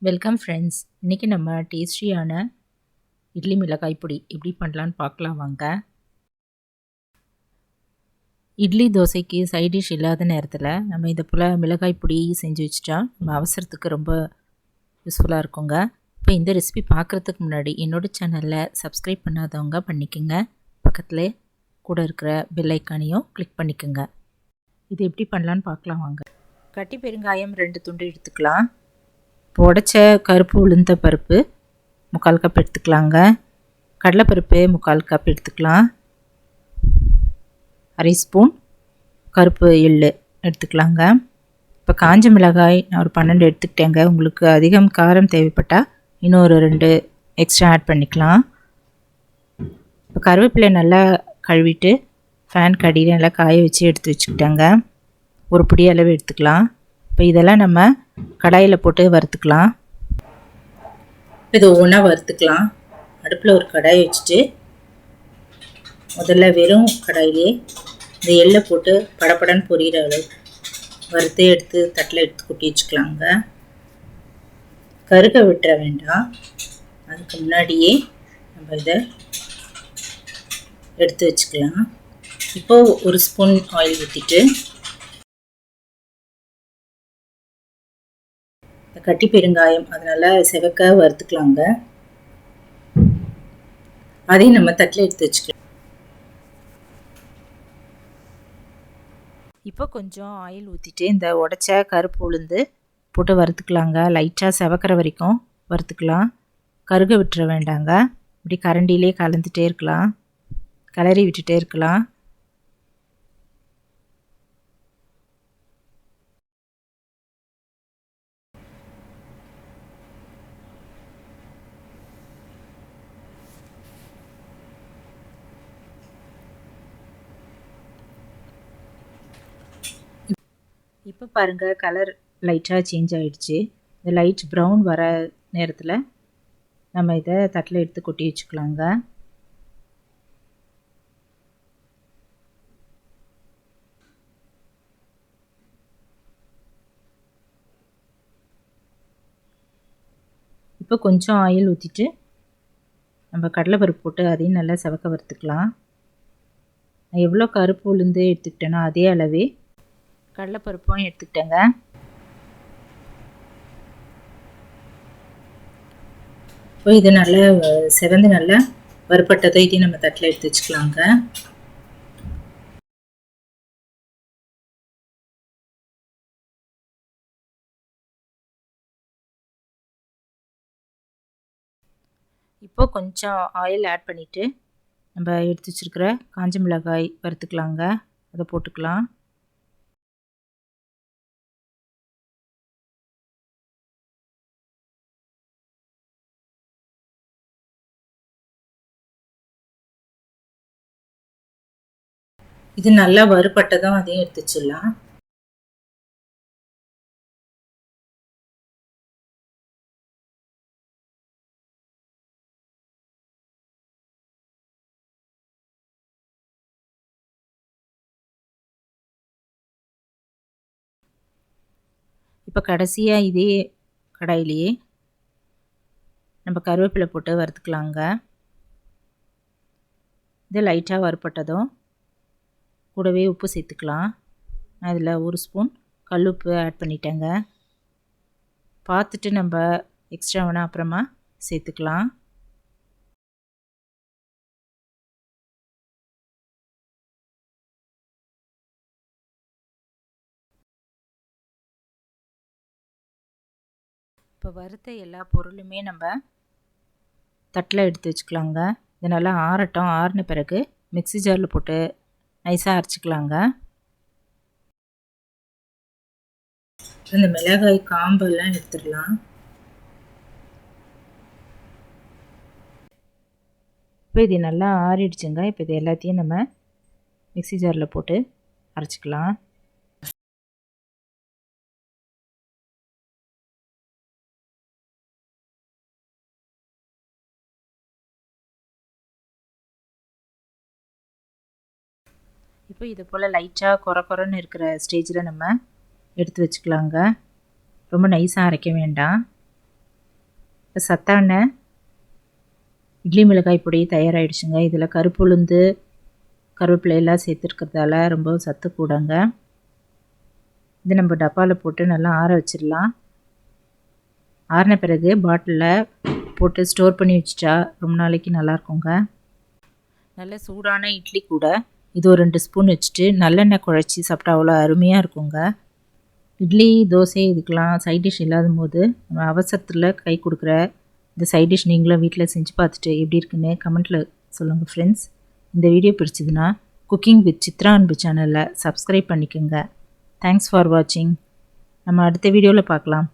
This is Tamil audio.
Welcome friends. இன்றைக்கி நம்ம டேஸ்டியான இட்லி மிளகாய் பொடி எப்படி பண்ணலான்னு பார்க்கலாம் வாங்க. இட்லி தோசைக்கு சைட் டிஷ் இல்லாத நேரத்தில் நம்ம இதை போல் மிளகாய் பொடி செஞ்சு வச்சுட்டா நம்ம அவசரத்துக்கு ரொம்ப யூஸ்ஃபுல்லாக இருக்குங்க. இப்போ இந்த ரெசிபி பார்க்குறதுக்கு முன்னாடி என்னோடய சேனலில் சப்ஸ்கிரைப் பண்ணாதவங்க பண்ணிக்கோங்க. பக்கத்தில் கூட இருக்கிற பெல் ஐக்கானையும் கிளிக் பண்ணிக்கோங்க. இது எப்படி பண்ணலான்னு பார்க்கலாம் வாங்க. கட்டி பெருங்காயம் 2 துண்டு எடுத்துக்கலாம். உடைச்ச கருப்பு உளுந்த பருப்பு 3/4 கப் எடுத்துக்கலாங்க. கடலைப்பருப்பு 3/4 கப் எடுத்துக்கலாம். 1/2 ஸ்பூன் கருப்பு எள்ளு எடுத்துக்கலாங்க. இப்போ காஞ்ச மிளகாய் நான் ஒரு 12 எடுத்துக்கிட்டேங்க. உங்களுக்கு அதிகம் காரம் தேவைப்பட்டால் இன்னொரு 2 எக்ஸ்ட்ரா ஆட் பண்ணிக்கலாம். இப்போ கருவேப்பிலை நல்லா கழுவிட்டு ஃபேன் கடியில் நல்லா காய வச்சு எடுத்து வச்சுக்கிட்டேங்க. ஒரு பிடி அளவு எடுத்துக்கலாம். இப்போ இதெல்லாம் நம்ம கடாயில் போட்டு வறுத்துக்கலாம். இது ஒன்றா வறுத்துக்கலாம். அடுப்பில் ஒரு கடாய் வச்சுட்டு முதல்ல வெறும் கடாயிலே இந்த எள்ளை போட்டு படப்படன்னு பொரியிற அளவு வறுத்து எடுத்து தட்டில் எடுத்து கொட்டி வச்சுக்கலாங்க. கருக விட்டுற வேண்டாம். அதுக்கு முன்னாடியே நம்ம இதை எடுத்து வச்சுக்கலாம். இப்போது ஒரு ஸ்பூன் ஆயில் ஊற்றிட்டு கட்டி பெருங்காயம் அதனால் செவக்க வறுத்துக்கலாங்க. அதையும் நம்ம தட்டில் எடுத்து வச்சுக்கலாம். இப்போ கொஞ்சம் ஆயில் ஊற்றிட்டு இந்த உடைச்ச கருப்பு உளுந்து போட்டு வறுத்துக்கலாங்க. லைட்டாக செவக்கிற வரைக்கும் வறுத்துக்கலாம். கருக விட்டுற வேண்டாங்க. இப்படி கரண்டிலே கலந்துகிட்டே இருக்கலாம், கிளறி விட்டுட்டே இருக்கலாம். இப்போ பாருங்கள், கலர் லைட்டாக சேஞ்ச் ஆகிடுச்சு. இந்த லைட் ப்ரௌன் வர நேரத்தில் நம்ம இதை தட்டில் எடுத்து கொட்டி வச்சுக்கலாங்க. இப்போ கொஞ்சம் ஆயில் ஊற்றிட்டு நம்ம கடலைப்பருப்பு போட்டு அதையும் நல்லா செவக்க வறுத்துக்கலாம். நான் எவ்வளோ கருப்பு உளுந்து எடுத்துக்கிட்டேனோ அதே அளவே கடலைப்பருப்பும் எடுத்துக்கிட்டேங்க. இப்போ இது நல்லா செவந்து நல்லா வறுப்பட்டதை இதையும் நம்ம தட்டில் எடுத்து வச்சுக்கலாங்க. இப்போ கொஞ்சம் ஆயில் ஆட் பண்ணிவிட்டு நம்ம எடுத்து வச்சுருக்கிற காஞ்ச மிளகாய் வறுத்துக்கலாங்க. அதை போட்டுக்கலாம். இது நல்லா வறுபட்டதும் அதையும் எடுத்து வச்சிடலாம். இப்போ கடைசியாக இதே கடாயிலேயே நம்ம கருவேப்பிலை போட்டு வறுத்துக்கலாங்க. இது லைட்டாக வறுப்பட்டதும் கூடவே உப்பு சேர்த்துக்கலாம். அதில் 1 ஸ்பூன் கல்லுப்பு ஆட் பண்ணிட்டேங்க. பார்த்துட்டு நம்ம எக்ஸ்ட்ரா வேணால் அப்புறமா சேர்த்துக்கலாம். இப்போ வறுத்த எல்லா பொருளுமே நம்ம தட்டில் எடுத்து வச்சுக்கலாங்க. இது நல்லா ஆறட்டும். ஆறின பிறகு மிக்ஸி ஜாரில் போட்டு நைஸாக அரைச்சிக்கலாங்க. இந்த மிளகாய் காம்பெல்லாம் எடுத்துடலாம். இப்போ இது நல்லா ஆறிடுச்சுங்க. இப்போ இது எல்லாத்தையும் நம்ம மிக்ஸி ஜாரில் போட்டு அரைச்சிக்கலாம். இப்போ இது போல் லைட்டாக கொரன்னு இருக்கிற ஸ்டேஜில் நம்ம எடுத்து வச்சுக்கலாங்க. ரொம்ப நைஸாக அரைக்க வேண்டாம். இப்போ சத்தான இட்லி மிளகாய் பொடி தயாராகிடுச்சுங்க. இதில் கருப்பு உளுந்து கருவேப்பிலை எல்லாம் சேர்த்துருக்கிறதால ரொம்ப சத்து கூடங்க. இது நம்ம டப்பாவில் போட்டு நல்லா ஆற வச்சிடலாம். ஆறின பிறகு பாட்டிலில் போட்டு ஸ்டோர் பண்ணி வச்சுட்டா ரொம்ப நாளைக்கு நல்லாயிருக்குங்க. நல்ல சூடான இட்லி கூட இது ஒரு 2 ஸ்பூன் வச்சுட்டு நல்லெண்ணெய் குழச்சி சாப்பிட்டா அவ்வளோ அருமையாக இருக்குங்க. இட்லி தோசை இதுக்கெலாம் சைட் டிஷ் இல்லாத போது நம்ம அவசரத்தில் கை கொடுக்குற இந்த சைட் டிஷ் நீங்களும் வீட்டில் செஞ்சு பார்த்துட்டு எப்படி இருக்குன்னு கமெண்ட்டில் சொல்லுங்கள் ஃப்ரெண்ட்ஸ். இந்த வீடியோ பிடிச்சதுன்னா குக்கிங் வித் சித்ரா அன்பு சேனலில் சப்ஸ்கிரைப் பண்ணிக்கோங்க. தேங்க்ஸ் ஃபார் வாட்சிங். நம்ம அடுத்த வீடியோவில் பார்க்கலாம்.